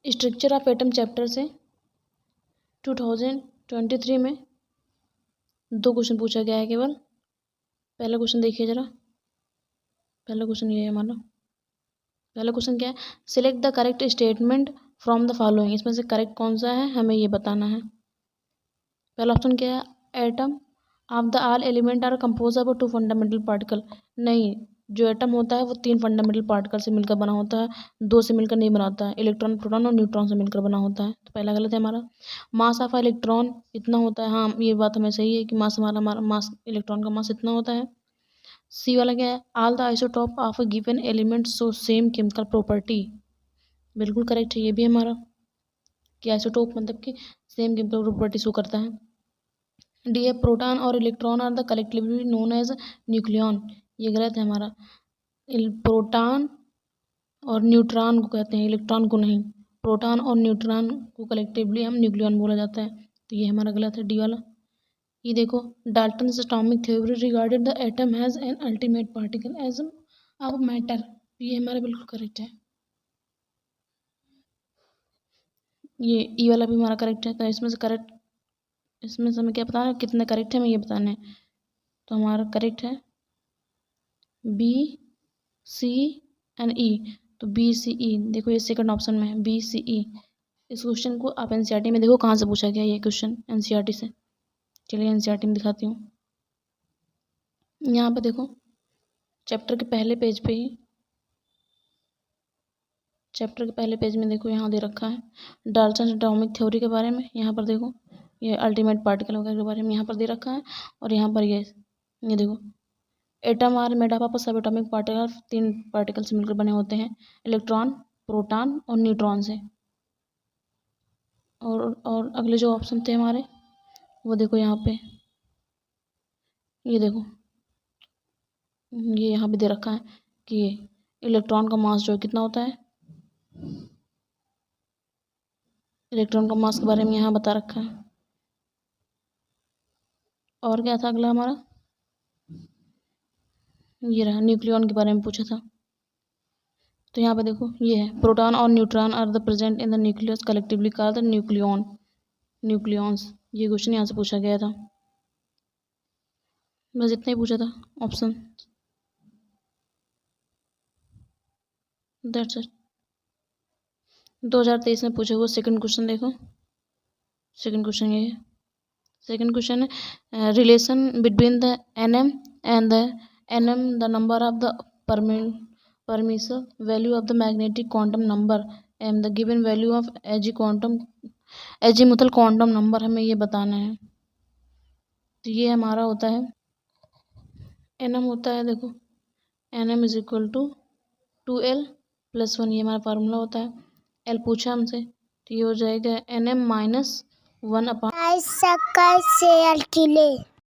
Structure of atom chapter से 2023 में 2 question पूछा गया है केवल। पहला क्वेश्चन देखिए ज़रा। पहला क्वेश्चन ये है हमारा। पहला क्वेश्चन क्या है, select the correct statement from the following. इसमें से करेक्ट कौन सा है हमें ये बताना है। पहला ऑप्शन क्या है, atom of the all element are compose of 2 fundamental particle. नहीं, जो एटम होता है वो 3 फंडामेंटल पार्टिकल से मिलकर बना होता है, 2 से मिलकर नहीं बना होता है। इलेक्ट्रॉन, प्रोटॉन और न्यूट्रॉन से मिलकर बना होता है। तो पहला गलत है हमारा। मास ऑफ इलेक्ट्रॉन इतना होता है, हाँ ये बात हमें सही है कि मास हमारा मास, इलेक्ट्रॉन का मास इतना होता है। सी वाला क्या है, all the isotope of a given element show same chemical property. बिल्कुल करेक्ट है ये भी हमारा, कि आइसोटोप मतलब कि सेम केमिकल प्रॉपर्टी शो करता है। डी है, प्रोटॉन और electron are the collectively known as nucleon. ये गलत है हमारा। प्रोटॉन और न्यूट्रॉन को कहते हैं, इलेक्ट्रॉन को नहीं। प्रोटॉन और न्यूट्रॉन को कलेक्टिवली हम न्यूक्लियन बोला जाता है। तो ये हमारा गलत है, डी वाला। ये देखो, Dalton's atomic theory regarded the atom has an ultimate particle as of matter. ये हमारा बिल्कुल करेक्ट है। ये ई वाला भी हमारा करेक्ट है। तो इसमें से करेक्ट, इसमें से हमें क्या बताना है, कितने करेक्ट है हमें ये बताना है। तो हमारा करेक्ट है बी, सी एंड ई। तो बी सी ई, देखो ये सेकंड ऑप्शन में है बी सी ई। इस क्वेश्चन को आप एनसीईआरटी में देखो कहाँ से पूछा गया ये क्वेश्चन, एनसीईआरटी से। चलिए एनसीईआरटी में दिखाती हूँ। यहाँ पे देखो, चैप्टर के पहले पेज पे ही, चैप्टर के पहले पेज में देखो यहाँ दे रखा है डाल्टन एटॉमिक थ्योरी के बारे में। यहाँ पर देखो ये अल्टीमेट पार्टिकल वगैरह के बारे में यहाँ पर दे रखा है। और यहाँ पर ये देखो, atom are made up of sub atomic particle, 3 particle से मिलकर बने होते हैं, इलेक्ट्रॉन, प्रोटॉन और न्यूट्रॉन से। और अगले जो ऑप्शन थे हमारे वो देखो यहाँ पे, ये देखो ये यहाँ पे दे रखा है कि इलेक्ट्रॉन का मास जो कितना होता है, इलेक्ट्रॉन का मास के बारे में यहाँ बता रखा है। और क्या था अगला हमारा, ये रहा न्यूक्लियन के बारे में पूछा था। तो यहाँ पे देखो ये है, प्रोटॉन और neutron are the present in the nucleus collectively called the nucleon, nucleons. ये क्वेश्चन यहाँ से पूछा गया था। बस इतना ही पूछा था ऑप्शन, दैट्स इट। 2023 में पूछा हुआ सेकंड क्वेश्चन देखो। सेकंड क्वेश्चन ये है, सेकंड क्वेश्चन है relation between the NM and the NM the number of the permission value of the magnetic quantum number M the given value of azimuthal quantum number, हमें ये बताना है। तो ये हमारा होता है एनएम होता है, देखो NM is equal to 2l+1, ये हमारा फार्मूला होता है। एल पूछा हमसे, तो ये हो जाएगा एनएम -1/।